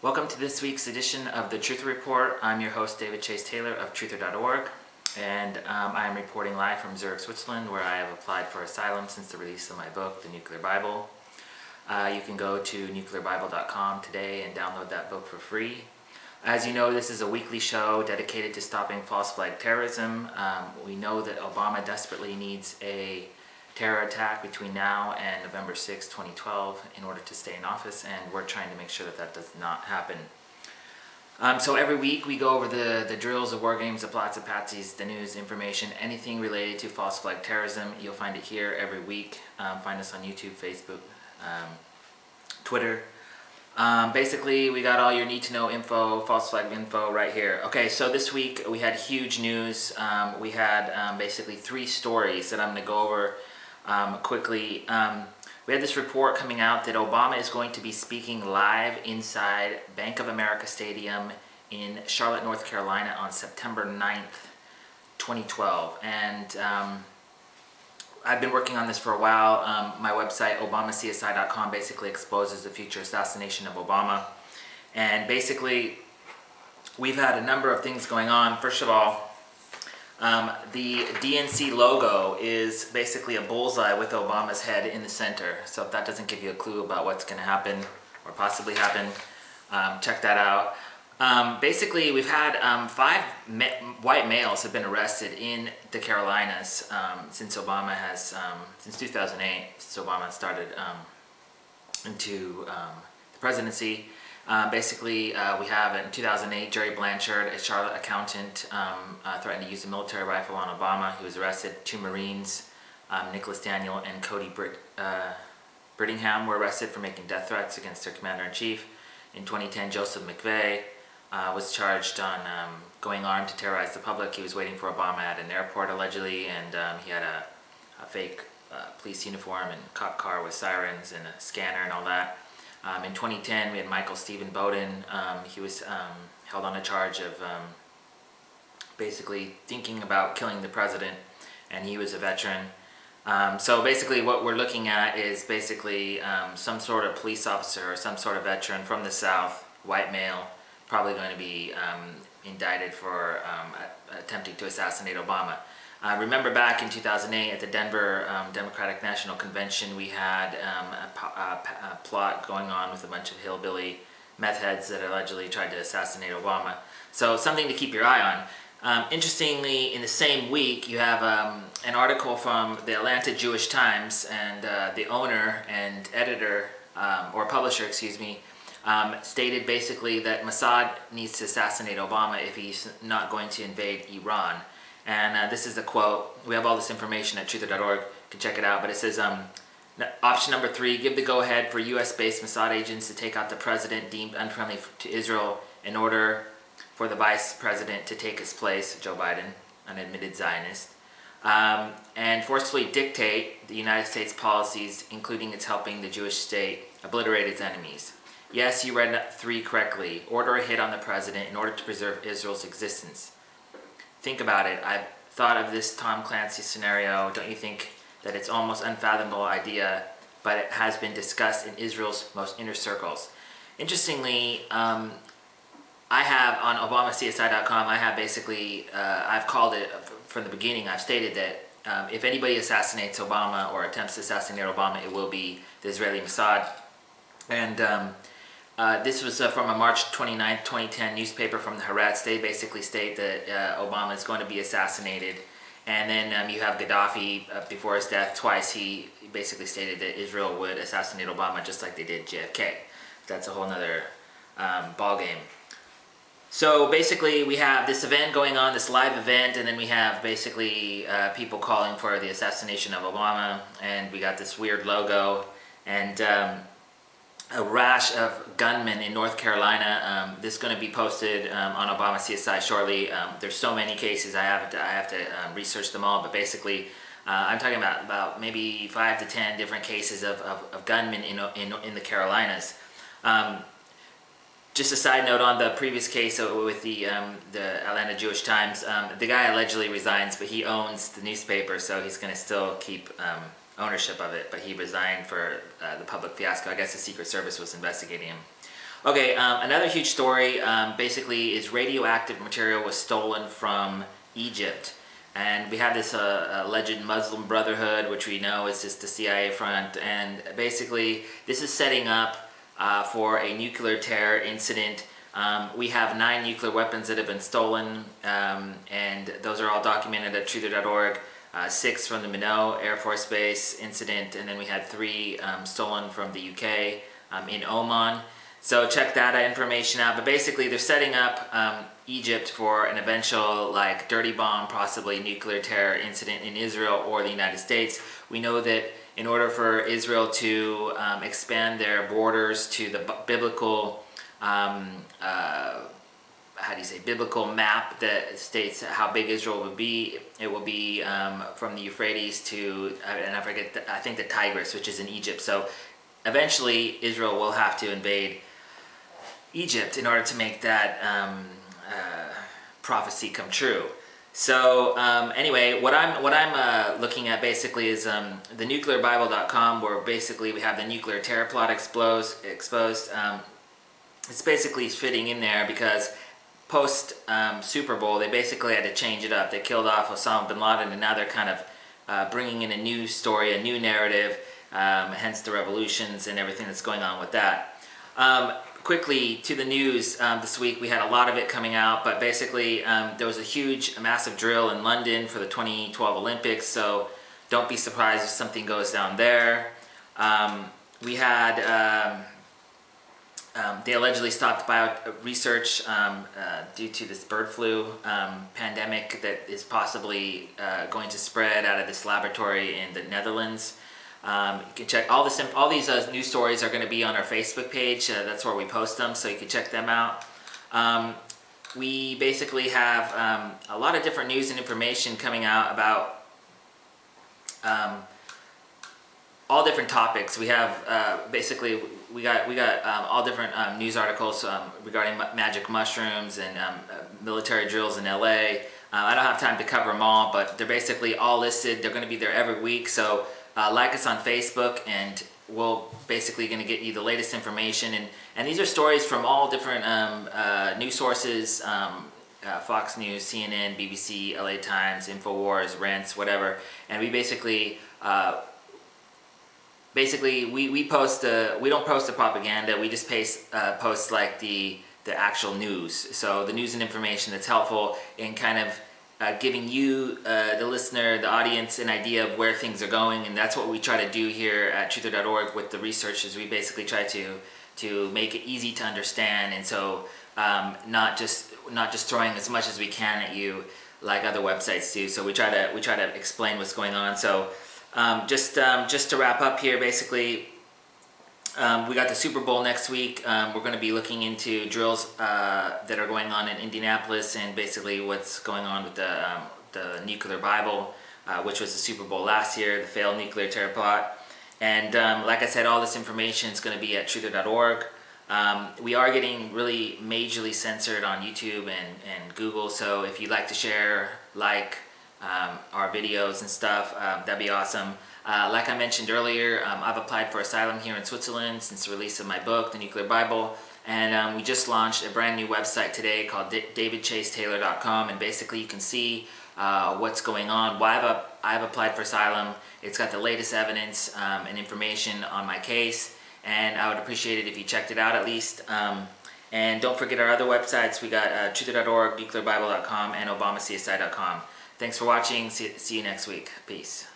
Welcome to this week's edition of the Truther Report. I'm your host, David Chase Taylor of Truther.org, and I am reporting live from Zurich, Switzerland, where I have applied for asylum since the release of my book, The Nuclear Bible. You can go to nuclearbible.com today and download that book for free. As you know, this is a weekly show dedicated to stopping false flag terrorism. We know that Obama desperately needs a terror attack between now and November 6, 2012 in order to stay in office, and we're trying to make sure that that does not happen. So every week we go over the drills, the war games, the plots, the patsies, the news, information, anything related to false flag terrorism. You'll find it here every week. Find us on YouTube, Facebook, Twitter. Basically, we got all your need to know info, false flag info right here. Okay, so this week we had huge news. We had basically 3 stories that I'm going to go over quickly. We had this report coming out that Obama is going to be speaking live inside Bank of America Stadium in Charlotte, North Carolina on September 9th, 2012. And I've been working on this for a while. My website, obamacsi.com, basically exposes the future assassination of Obama. And basically, we've had a number of things going on. First of all, the DNC logo is basically a bullseye with Obama's head in the center. So if that doesn't give you a clue about what's going to happen or possibly happen, check that out. Basically, we've had 5 white males have been arrested in the Carolinas since Obama has, since 2008, since Obama started into the presidency. Basically, we have in 2008, Jerry Blanchard, a Charlotte accountant, threatened to use a military rifle on Obama. He was arrested. 2 Marines, Nicholas Daniel and Cody Brittingham, were arrested for making death threats against their commander-in-chief. In 2010, Joseph McVeigh was charged on going armed to terrorize the public. He was waiting for Obama at an airport, allegedly, and he had a fake police uniform and cop car with sirens and a scanner and all that. In 2010, we had Michael Stephen Bowden. He was held on a charge of basically thinking about killing the president, and he was a veteran. So basically what we're looking at is basically some sort of police officer or some sort of veteran from the South, white male, probably going to be indicted for attempting to assassinate Obama. Remember back in 2008 at the Denver Democratic National Convention, we had a plot going on with a bunch of hillbilly meth heads that allegedly tried to assassinate Obama. So something to keep your eye on. Interestingly, in the same week, you have an article from the Atlanta Jewish Times, and the owner and editor, or publisher, excuse me, stated basically that Mossad needs to assassinate Obama if he's not going to invade Iran. And this is a quote. We have all this information at truther.org. You can check it out. But it says, option number 3, give the go-ahead for U.S.-based Mossad agents to take out the president deemed unfriendly to Israel in order for the vice president to take his place, Joe Biden, an admitted Zionist, and forcefully dictate the United States policies, including its helping the Jewish state obliterate its enemies. Yes, you read 3 correctly. Order a hit on the president in order to preserve Israel's existence. Think about it. I've thought of this Tom Clancy scenario. Don't you think that it's almost unfathomable idea, but it has been discussed in Israel's most inner circles? Interestingly, I have on obamacsi.com, I have basically, I've called it from the beginning, I've stated that if anybody assassinates Obama or attempts to assassinate Obama, it will be the Israeli Mossad. And this was from a March 29, 2010 newspaper from the Haaretz. They basically state that Obama is going to be assassinated. And then you have Gaddafi, before his death, twice he basically stated that Israel would assassinate Obama just like they did JFK. That's a whole nother ballgame. So basically we have this event going on, this live event, and then we have basically people calling for the assassination of Obama, and we got this weird logo, and a rash of gunmen in North Carolina. This is going to be posted on Obama CSI shortly. There's so many cases, I have to research them all, but basically I'm talking about maybe 5 to 10 different cases of gunmen in the Carolinas. Just a side note on the previous case with the Atlanta Jewish Times, the guy allegedly resigns, but he owns the newspaper, so he's going to still keep ownership of it, but he resigned for the public fiasco. I guess the Secret Service was investigating him. Okay, another huge story basically is radioactive material was stolen from Egypt. And we have this alleged Muslim Brotherhood, which we know is just the CIA front. And basically, this is setting up for a nuclear terror incident. We have 9 nuclear weapons that have been stolen, and those are all documented at truther.org. 6 from the Minot Air Force Base incident, and then we had 3 stolen from the UK in Oman. So check that information out. But basically, they're setting up Egypt for an eventual dirty bomb, possibly nuclear terror incident in Israel or the United States. We know that in order for Israel to expand their borders to the biblical biblical map that states how big Israel would be. It will be from the Euphrates to, and I forget, I think the Tigris, which is in Egypt. So eventually Israel will have to invade Egypt in order to make that prophecy come true. So anyway, what I'm looking at basically is the nuclearbible.com, where basically we have the nuclear terror plot exposed. It's basically fitting in there because post Super Bowl, they basically had to change it up. They killed off Osama bin Laden, and now they're kind of bringing in a new story, a new narrative, hence the revolutions and everything that's going on with that. Quickly to the news this week, we had a lot of it coming out, but basically there was a massive drill in London for the 2012 Olympics, so don't be surprised if something goes down there. We had they allegedly stopped bio research due to this bird flu pandemic that is possibly going to spread out of this laboratory in the Netherlands. You can check all these news stories are going to be on our Facebook page. That's where we post them, so you can check them out. We basically have a lot of different news and information coming out about all different topics. We have basically we got all different news articles regarding magic mushrooms and military drills in LA. I don't have time to cover them all, but they're basically all listed. They're going to be there every week, so like us on Facebook, and we'll basically going to get you the latest information. And these are stories from all different news sources, Fox News, CNN, BBC, LA Times, InfoWars, Rents, whatever. And we basically we post we don't post the propaganda. We just post like the actual news. So the news and information that's helpful in kind of giving you, the listener, the audience, an idea of where things are going. And that's what we try to do here at truther.org with the research. Is we basically try to make it easy to understand, and so not just throwing as much as we can at you like other websites do. So we try to explain what's going on. So just to wrap up here, basically, we got the Super Bowl next week. We're going to be looking into drills that are going on in Indianapolis, and basically what's going on with the nuclear Bible, which was the Super Bowl last year, the failed nuclear terror plot. And like I said, all this information is going to be at truther.org. We are getting really majorly censored on YouTube and Google, so if you'd like to share, our videos and stuff, that'd be awesome. Like I mentioned earlier, I've applied for asylum here in Switzerland since the release of my book, The Nuclear Bible, and we just launched a brand new website today called davidchasetaylor.com, and basically you can see what's going on, why I've applied for asylum. It's got the latest evidence and information on my case, and I would appreciate it if you checked it out at least. And don't forget our other websites. We got truther.org, nuclearbible.com, and obamacsi.com. Thanks for watching. See you next week. Peace.